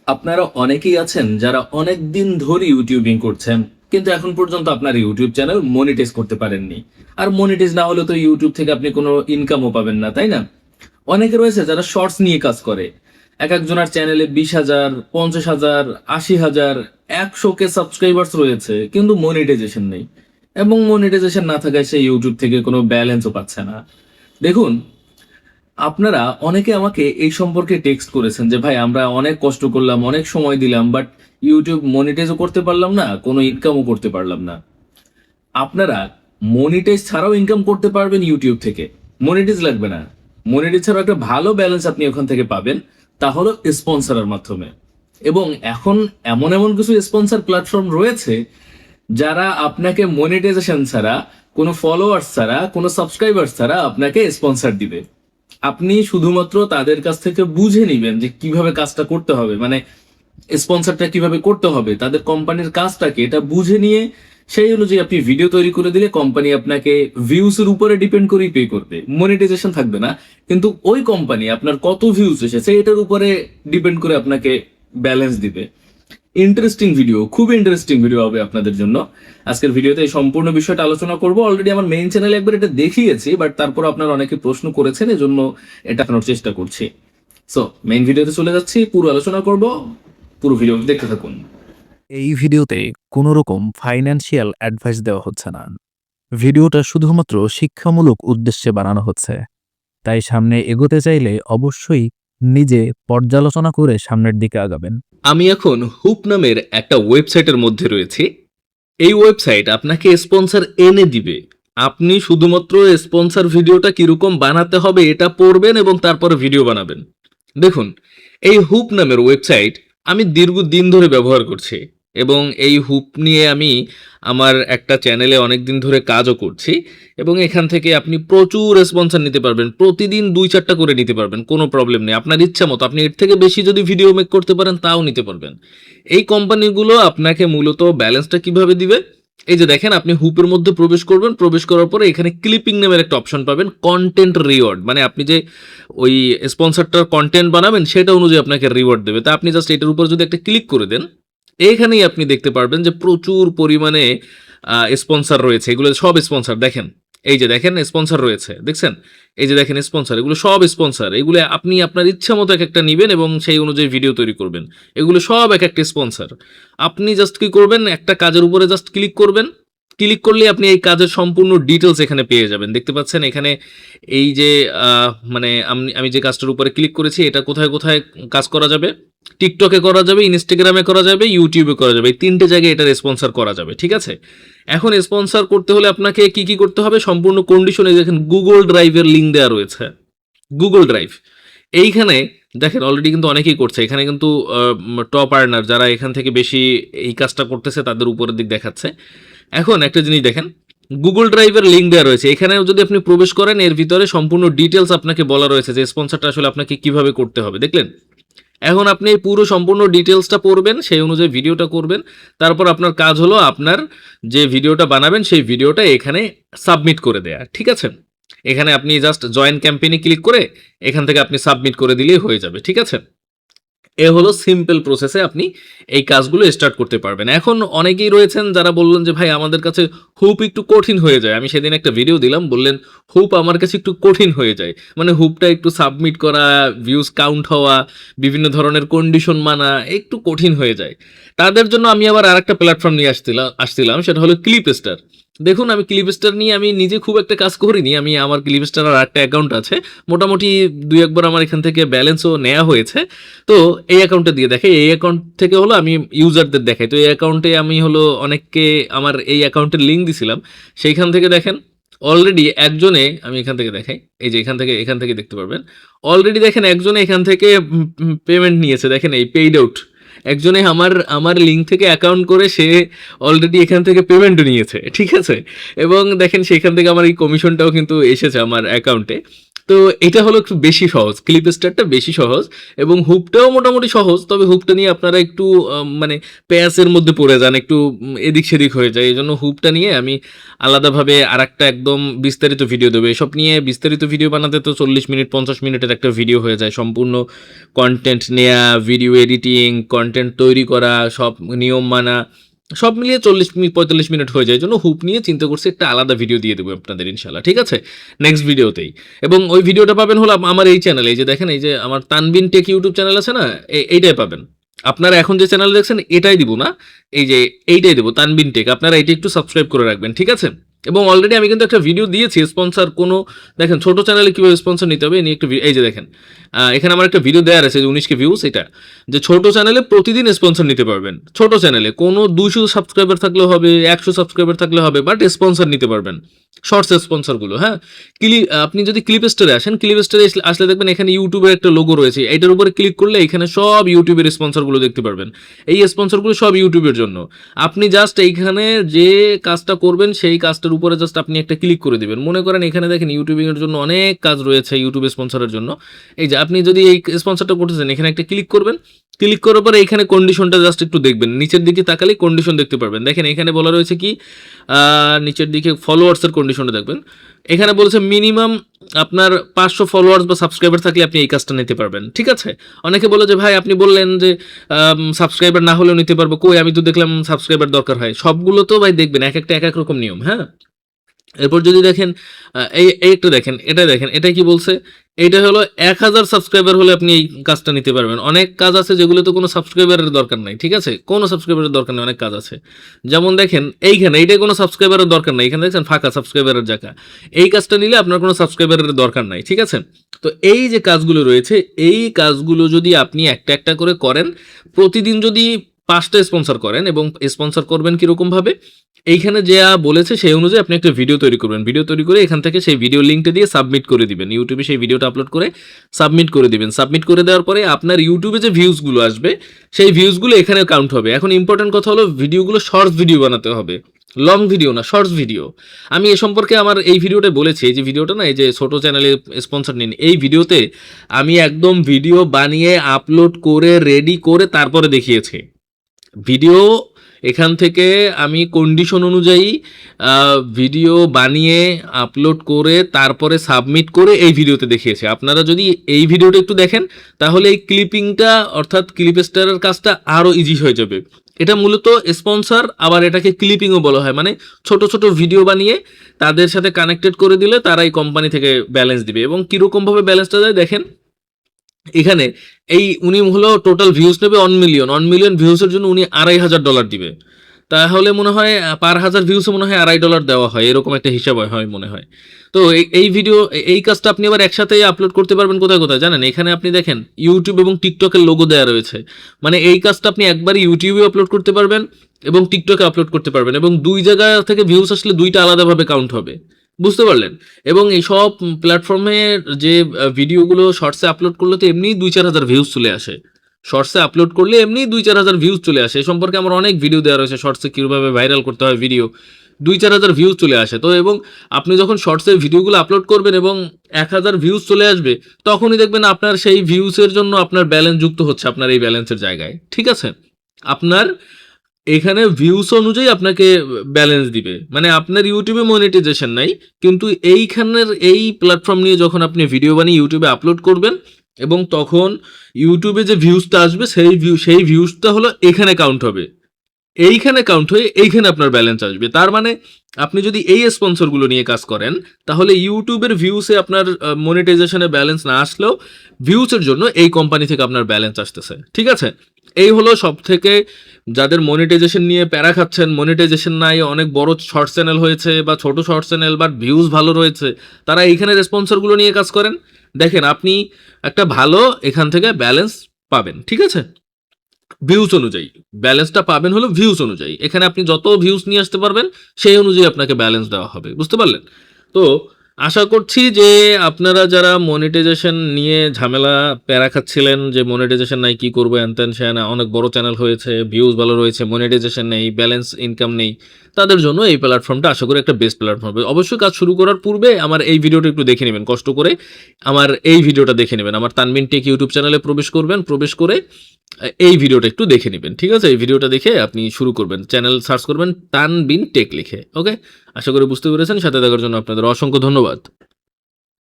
আপনারা অনেকেই আছেন যারা অনেক দিন ধরে ইউটিউবিং করছেন, কিন্তু এখন পর্যন্ত আপনার ইউটিউব চ্যানেল মনিটাইজ করতে পারেননি। আর মনিটাইজ না হলে তো ইউটিউব থেকে আপনি কোনো ইনকামও পাবেন না, তাই না? অনেকে রয়েছে যারা শর্টস নিয়ে কাজ করে। এক একজনের চ্যানেলে 20,000, 50,000, 80,000, 100K সাবস্ক্রাইবার্স রয়েছে, কিন্তু মনিটাইজেশন নেই। এবং মনিটাইজেশন না থাকায় সে ইউটিউব থেকে কোনো ব্যালেন্সও পাচ্ছে না। দেখুন, আপনারা অনেকে আমাকে এই সম্পর্কে টেক্সট করেছেন যে ভাই আমরা অনেক কষ্ট করলাম, অনেক সময় দিলাম, বাট ইউটিউব মনিটাইজও করতে পারলাম না, কোনো ইনকামও করতে পারলাম না। আপনারা মনিটাইজ ছাড়াও ইনকাম করতে পারবেন ইউটিউব থেকে। মনিটাইজ লাগবে না। মনিটাইজ ছাড়াও একটা ভালো ব্যালেন্স আপনি ওখান থেকে পাবেন, তা হলো স্পন্সরের মাধ্যমে। এবং এখন এমন এমন কিছু স্পন্সর প্ল্যাটফর্ম রয়েছে যারা আপনাকে মনিটাইজেশন ছাড়া, কোনো ফলোয়ার্স ছাড়া, কোনো সাবস্ক্রাইবার ছাড়া আপনাকে স্পন্সর দিবে। আপনি শুধুমাত্র তাদের কাছ থেকে বুঝে নিবেন যে কিভাবে কাজটা করতে হবে, মানে স্পন্সরটা কিভাবে করতে হবে, তাদের কোম্পানির কাজটাকে এটা বুঝে নিয়ে সেই অনুযায়ী আপনি ভিডিও তৈরি করে দিলে কোম্পানি আপনাকে ভিউস এর উপরে ডিপেন্ড করেই পে করবে। মনিটাইজেশন থাকবে না, কিন্তু ওই কোম্পানি আপনার কত ভিউজ এসেছে এটার উপরে ডিপেন্ড করে আপনাকে ব্যালেন্স দিবে। ইন্টারেস্টিং ভিডিও, খুব ইন্টারেস্টিং ভিডিও হবে আপনাদের জন্য। আজকের ভিডিওতে এই সম্পূর্ণ বিষয়টা আলোচনা করব। অলরেডি আমার মেইন চ্যানেলে একবার এটা দেখিয়েছি, বাট তারপর আপনারা অনেকে প্রশ্ন করেছেন, এজন্য এটা দেখানোর চেষ্টা করছি। সো মেইন ভিডিওতে চলে যাচ্ছি, পুরো আলোচনা করব, পুরো ভিডিও দেখতে থাকুন। এই ভিডিওতে কোনো রকম ফাইন্যান্সিয়াল অ্যাডভাইস দেওয়া হচ্ছে না। ভিডিওটা শুধুমাত্র শিক্ষামূলক উদ্দেশ্যে বানানো হচ্ছে। তাই সামনে এগোতে চাইলে অবশ্যই নিজে পর্যালোচনা করে সামনের দিকে আগাবেন। আমি এখন হুপ নামের একটা ওয়েবসাইটের মধ্যে রয়েছি। এই ওয়েবসাইট আপনাকে স্পন্সর এনে দিবে। আপনি শুধুমাত্র স্পন্সর ভিডিওটা কিরকম বানাতে হবে এটা পড়বেন এবং তারপরে ভিডিও বানাবেন। দেখুন, এই হুপ নামের ওয়েবসাইট আমি দীর্ঘদিন ধরে ব্যবহার করছি এবং এই হুপ নিয়ে আমি আমার একটা চ্যানেলে অনেক দিন ধরে কাজও করছি এবং এখান থেকে আপনি প্রচুর স্পন্সর নিতে পারবেন। প্রতিদিন 2-4টা করে নিতে পারবেন, কোনো প্রবলেম নেই। আপনার ইচ্ছা মতো আপনি এর থেকে বেশি যদি ভিডিও মেক করতে পারেন তাও নিতে পারবেন। এই কোম্পানিগুলো আপনাকে মূলত ব্যালেন্সটা কিভাবে দিবে, এই যে দেখেন, আপনি হুপের মধ্যে প্রবেশ করবেন, প্রবেশ করার পরে এখানে ক্লিপিং নামের একটা অপশন পাবেন, কন্টেন্ট রিওয়ার্ড, মানে আপনি যে ওই স্পন্সরটার কন্টেন্ট বানাবেন সেটা অনুযায়ী আপনাকে রিওয়ার্ড দেবে। তা আপনি জাস্ট এটার উপর যদি একটা ক্লিক করে দেন, এইখানেই আপনি দেখতে পারবেন যে প্রচুর পরিমাণে স্পন্সর রয়েছে। এগুলো সব স্পন্সর, দেখেন এই যে দেখেন স্পন্সর রয়েছে, দেখছেন এই যে দেখেন স্পন্সর, এগুলো সব স্পন্সর। এগুলো আপনি আপনার ইচ্ছা মতো এক একটা নেবেন এবং সেই অনুযায়ী ভিডিও তৈরি করবেন। এগুলো সব এক একটা স্পন্সর। আপনি জাস্ট কি করবেন, একটা কাজের উপরে জাস্ট ক্লিক করবেন। ক্লিক করলে আপনি এই কাজের সম্পূর্ণ ডিটেলস এখানে পেয়ে যাবেন। দেখতে পাচ্ছেন এখানে এই যে মানে আমি যে কাজটার উপরে ক্লিক করেছি, এটা কোথায় কোথায় কাজ করা যাবে। টিকটকে করা যাবে, ইনস্টাগ্রামে করা যাবে, ইউটিউবে করা যাবে। এই 3টে জায়গায় এটার স্পন্সর করা যাবে, ঠিক আছে? এখন স্পন্সর করতে হলে আপনাকে কি কি করতে হবে, সম্পূর্ণ কন্ডিশনে দেখেন গুগল ড্রাইভের লিঙ্ক দেওয়া রয়েছে। গুগল ড্রাইভ এইখানে দেখেন অলরেডি কিন্তু অনেকেই করছে। এখানে কিন্তু টপ আর্নার যারা এখান থেকে বেশি এই কাজটা করতেছে তাদের উপরের দিক দেখাচ্ছে। এখন একটা জিনিস দেখেন, গুগল ড্রাইভের লিঙ্ক দেওয়া রয়েছে। এখানেও যদি আপনি প্রবেশ করেন, এর ভিতরে সম্পূর্ণ ডিটেলস আপনাকে বলা রয়েছে যে স্পন্সরটা আসলে আপনাকে কিভাবে করতে হবে, দেখলেন? এখন আপনি এই পুরো সম্পূর্ণ ডিটেলসটা পড়বেন, সেই অনুযায়ী ভিডিওটা করবেন। তারপর আপনার কাজ হলো আপনার যে ভিডিওটা বানাবেন সেই ভিডিওটা এখানে সাবমিট করে দেয়া, ঠিক আছে? এখানে আপনি জাস্ট জয়েন ক্যাম্পেইনে ক্লিক করে এখান থেকে আপনি সাবমিট করে দিলেই হয়ে যাবে, ঠিক আছে? এ হলো সিম্পল প্রসেসে আপনি এই কাজগুলো স্টার্ট করতে পারবেন। এখন অনেকেই রয়েছেন যারা বললেন যে ভাই আমাদের কাছে হুপ একটু কঠিন হয়ে যায়। আমি সেদিন একটা ভিডিও দিলাম, বললেন হুপ আমার কাছে একটু কঠিন হয়ে যায়, মানে হুপটা একটু সাবমিট করা, ভিউজ কাউন্ট হওয়া, বিভিন্ন ধরনের কন্ডিশন মানা একটু কঠিন হয়ে যায়। তাদের জন্য আমি আবার আরেকটা প্ল্যাটফর্ম নিয়ে আসছিলাম, সেটা হলো ক্লিপস্টার। দেখুন, আমি ক্লিপস্টার নিয়ে আমি নিজে খুব একটা কাজ করিনি। আমি আমার ক্লিপস্টার আর একটা অ্যাকাউন্ট আছে, মোটামুটি 2-1বার আমার এখান থেকে ব্যালেন্সও নেওয়া হয়েছে। তো এই অ্যাকাউন্টে দিয়ে দেখে, এই অ্যাকাউন্ট থেকে হলো আমি ইউজারদের দেখাই। তো এই অ্যাকাউন্টে আমি হলো অনেককে আমার এই অ্যাকাউন্টের লিঙ্ক দিছিলাম। সেইখান থেকে দেখেন অলরেডি একজনে, আমি এখান থেকে দেখাই, এই যে এখান থেকে দেখতে পারবেন অলরেডি দেখেন একজনে এখান থেকে পেমেন্ট নিয়েছে। দেখেন এই পেইড আউট, একজনে আমার লিঙ্ক থেকে অ্যাকাউন্ট করে সে অলরেডি এখান থেকে পেমেন্টও নিয়েছে, ঠিক আছে? এবং দেখেন সেখান থেকে আমার এই কমিশনটাও কিন্তু এসেছে আমার অ্যাকাউন্টে। তো এটা হলো একটু বেশি সহজ, ক্লিপ স্টারটা বেশি সহজ এবং হুকটাও মোটামুটি সহজ, তবে হুকটা নিয়ে আপনারা একটু মানে প্যাচের মধ্যে পড়ে যান, একটু এদিক সেদিক হয়ে যায়। এই জন্য হুকটা নিয়ে আমি আলাদাভাবে আর একটা একদম বিস্তারিত ভিডিও দেবো। এসব নিয়ে বিস্তারিত ভিডিও বানাতে তো 40 মিনিট 50 মিনিটের একটা ভিডিও হয়ে যায়, সম্পূর্ণ কন্টেন্ট নেয়া, ভিডিও এডিটিং, কন্টেন্ট তৈরি করা, সব নিয়ম মানা, সব মিলিয়ে 40 মিনিট 45 মিনিট হয়ে যায়। এই জন্য হুক নিয়ে চিন্তা করছি একটা আলাদা ভিডিও দিয়ে দেবো আপনাদের ইনশাল্লাহ, ঠিক আছে, নেক্সট ভিডিওতেই। এবং ওই ভিডিওটা পাবেন হলো আমার এই চ্যানেলে, এই যে দেখেন, এই যে আমার তানবিন টেক ইউটিউব চ্যানেল আছে না, এইটাই পাবেন। আপনারা এখন যে চ্যানেল দেখছেন এটাই দিব না, এই যে এইটাই দেবো, তানবিন টেক, আপনারা এটা একটু সাবস্ক্রাইব করে রাখবেন, ঠিক আছে। এবং অলরেডি আমি কিন্তু একটা ভিডিও দিয়েছি স্পন্সর, কোনো দেখেন ছোট চ্যানেলে কীভাবে স্পন্সর নিতে হবে, নিয়ে একটু এই যে দেখেন, এখানে আমার একটা ভিডিও দেওয়া আছে যে 19K ভিউজ, এটা যে ছোট চ্যানেলে প্রতিদিন স্পন্সর নিতে পারবেন। ছোট চ্যানেলে কোনো 200 সাবস্ক্রাইবার থাকলেও হবে, 100 সাবস্ক্রাইবার থাকলে হবে, বাট স্পন্সর নিতে পারবেন, শর্টস স্পন্সরগুলো। হ্যাঁ, আপনি যদি ক্লিপ স্টারে আসেন, ক্লিপ স্টারে আসলে দেখবেন এখানে ইউটিউবের একটা লোগো রয়েছে, এইটার উপরে ক্লিক করলে এখানে সব ইউটিউবের স্পন্সরগুলো দেখতে পারবেন। এই স্পন্সরগুলো সব ইউটিউবের জন্য। আপনি জাস্ট এইখানে যে কাজটা করবেন সেই কাজটার উপরে জাস্ট আপনি একটা ক্লিক করে দিবেন। মনে করেন এখানে দেখেন ইউটিউবিংয়ের জন্য অনেক কাজ রয়েছে, ইউটিউব স্পন্সরের জন্য। এই যে আপনি যদি এই স্পন্সরটা করতেছেন, এখানে একটা ক্লিক করবেন, ক্লিক করার পরে এখানে কন্ডিশনটা জাস্ট একটু দেখবেন, নিচের দিকে তাকালে কন্ডিশন দেখতে পারবেন। দেখেন এখানে বলা রয়েছে কি, নিচের দিকে ফলোয়ার্সের কন্ডিশনটা দেখবেন, এখানে বলেছে মিনিমাম আপনার 500 ফলোয়ার্স বা সাবস্ক্রাইবার থাকলে আপনি এই কাজটা নিতে পারবেন, ঠিক আছে। অনেকে বলে যে ভাই আপনি বললেন যে সাবস্ক্রাইবার না হলেও নিতে পারবো, কই আমি তো দেখলাম সাবস্ক্রাইবার দরকার হয়। সবগুলো তো ভাই দেখবেন এক একটা এক এক রকম নিয়ম। হ্যাঁ, এরপর যদি দেখেন এই একটু দেখেন, এটা কি বলছে, এইটা হলো 1000 সাবস্ক্রাইবার হলে আপনি এই কাজটা নিতে পারবেন। অনেক কাজ আছে যেগুলো তো কোনো সাবস্ক্রাইবারের দরকার নাই, ঠিক আছে, কোনো সাবস্ক্রাইবারের দরকার নেই, অনেক কাজ আছে। যেমন দেখেন এইখানে, এইটাই কোনো সাবস্ক্রাইবারের দরকার নাই, এখানে দেখছেন ফাঁকা সাবস্ক্রাইবারের জায়গা, এই কাজটা নিলে আপনার কোনো সাবস্ক্রাইবারের দরকার নাই, ঠিক আছে। তো এই যে কাজগুলো রয়েছে, এই কাজগুলো যদি আপনি একটা একটা করে করেন, প্রতিদিন যদি 5টা স্পন্সর করেন, এবং স্পন্সর করবেন কিরকম ভাবে, এইখানে যা বলেছে সেই অনুযায়ী আপনি একটা ভিডিও তৈরি করবেন, ভিডিও তৈরি করে এখান থেকে সেই ভিডিও লিঙ্কটা দিয়ে সাবমিট করে দিবেন, ইউটিউবে সেই ভিডিওটা আপলোড করে সাবমিট করে দিবেন। সাবমিট করে দেওয়ার পরে আপনার ইউটিউবে যে ভিউজগুলো আসবে সেই ভিউজগুলো এখানে কাউন্ট হবে। এখন ইম্পর্টেন্ট কথা হলো ভিডিওগুলো শর্টস ভিডিও বানাতে হবে, লং ভিডিও না, শর্টস ভিডিও। আমি এ সম্পর্কে আমার এই ভিডিওটা বলেছি, এই যে ভিডিওটা না, এই যে ছোট চ্যানেলে স্পন্সর নিন, এই ভিডিওতে আমি একদম ভিডিও বানিয়ে আপলোড করে রেডি করে তারপরে দেখিয়েছি ভিডিও। এখান থেকে আমি কন্ডিশন অনুযায়ী ভিডিও বানিয়ে আপলোড করে তারপরে সাবমিট করে এই ভিডিওতে দেখিয়েছি। আপনারা যদি এই ভিডিওটা একটু দেখেন তাহলে এই ক্লিপিংটা অর্থাৎ ক্লিপ স্টারের কাজটা আরও ইজি হয়ে যাবে। এটা মূলত স্পন্সর, আবার এটাকে ক্লিপিংও বলা হয়, মানে ছোট ছোট ভিডিও বানিয়ে তাদের সাথে কানেক্টেড করে দিলে তারা এই কোম্পানি থেকে ব্যালেন্স দিবে। এবং কীরকমভাবে ব্যালেন্সটা যায় দেখেন, এখানে উনি হলো টোটাল ভিউজ নেবে 1 মিলিয়ন, 1 মিলিয়ন ভিউজের জন্য উনি $2,500 দিবে। তাহলে মনে হয় পার 1000 ভিউসে মনে হয় $2.5 দেওয়া হয়, এরকম একটা হিসাব হয় মনে হয়। তো এই ভিডিও, এই কাজটা আপনি আবার একসাথে আপলোড করতে পারবেন কোথায় কোথায় জানেন, এখানে আপনি দেখেন ইউটিউব এবং টিকটকের লোগো দেওয়া রয়েছে, মানে এই কাজটা আপনি একবারই ইউটিউবে আপলোড করতে পারবেন এবং টিকটকে আপলোড করতে পারবেন, এবং 2 জায়গা থেকে ভিউস আসলে 2টা আলাদাভাবে কাউন্ট হবে, বুঝতে পারলেন। এবং এই সব প্ল্যাটফর্মে যে ভিডিওগুলো শর্টসে আপলোড করলে তো এমনিই 2-4 হাজার ভিউজ চলে আসে, শর্টসে আপলোড করলে এমনি 2-4 হাজার ভিউজ চলে আসে। এই সম্পর্কে আমার অনেক ভিডিও দেওয়া রয়েছে, শর্টসে কীভাবে ভাইরাল করতে হয় ভিডিও, 2-4 হাজার ভিউজ চলে আসে। তো এবং আপনি যখন শর্টসের ভিডিওগুলো আপলোড করবেন এবং 1000 ভিউজ চলে আসবে, তখনই দেখবেন আপনার সেই ভিউসের জন্য আপনার ব্যালেন্স যুক্ত হচ্ছে আপনার এই ব্যালেন্সের জায়গায়, ঠিক আছে। আপনার এখানে ভিউস অনুযায়ী আপনাকে ব্যালেন্স দিবে, মানে আপনার ইউটিউবে মনিটাইজেশন নাই, কিন্তু এইখানের এই প্ল্যাটফর্ম নিয়ে যখন আপনি ভিডিও বানিয়ে ইউটিউবে আপলোড করবেন এবং তখন ইউটিউবে যে ভিউজটা আসবে সেই ভিউজটা হলো এখানে কাউন্ট হবে, এইখানে কাউন্ট হয়ে এইখানে আপনার ব্যালেন্স আসবে। তার মানে আপনি যদি এই স্পন্সরগুলো নিয়ে কাজ করেন তাহলে ইউটিউবের ভিউসে আপনার মনিটাইজেশনে ব্যালেন্স না আসলেও ভিউসের জন্য এই কোম্পানি থেকে আপনার ব্যালেন্স আসতেছে, ঠিক আছে। এই হলো সব থেকে, যাদের মনিটাইজেশন নিয়ে প্যারা খাচ্ছেন, মনিটাইজেশন নাই, অনেক বড় শর্ট চ্যানেল হয়েছে বা ছোট শর্ট চ্যানেল বাট ভিউজ ভালো রয়েছে, তারা এইখানের স্পন্সরগুলো নিয়ে কাজ করেন, দেখেন আপনি একটা ভালো এখান থেকে ব্যালেন্স পাবেন, ঠিক আছে। ভিউজ অনুযায়ী ব্যালেন্সটা পাবেন হলো ভিউজ অনুযায়ী, এখানে আপনি যত ভিউজ নিয়ে আসতে পারবেন সেই অনুযায়ী আপনাকে ব্যালেন্স দেওয়া হবে, বুঝতে পারলেন। তো আশা করছি যে আপনারা যারা মনিটাইজেশন নিয়ে ঝামেলা প্যারা খাচ্ছিলেন যে মনিটাইজেশন নাই, কি করবো হ্যান-ত্যান স্যান, অনেক বড় চ্যানেল হয়েছে, ভিউজ ভালো রয়েছে, মনিটাইজেশন নেই, ব্যালেন্স ইনকাম নেই, তাদের জন্য এই প্ল্যাটফর্মটা আশা করি একটা বেস্ট প্ল্যাটফর্ম হবে। অবশ্যই কাজ শুরু করার পূর্বে আমার এই ভিডিওটা একটু দেখে নেবেন, কষ্ট করে আমার এই ভিডিওটা দেখে নেবেন। আমার তানবিন টেক ইউটিউব চ্যানেলে প্রবেশ করবেন, প্রবেশ করে এই ভিডিওটা একটু দেখে নেবেন, ঠিক আছে? এই ভিডিওটা দেখে আপনি শুরু করবেন, চ্যানেল সার্চ করবেন তানবিন টেক লিখে। ওকে, আশা করি বুঝতে পেরেছেন। সাথে থাকার জন্য আপনাদের অসংখ্য ধন্যবাদ।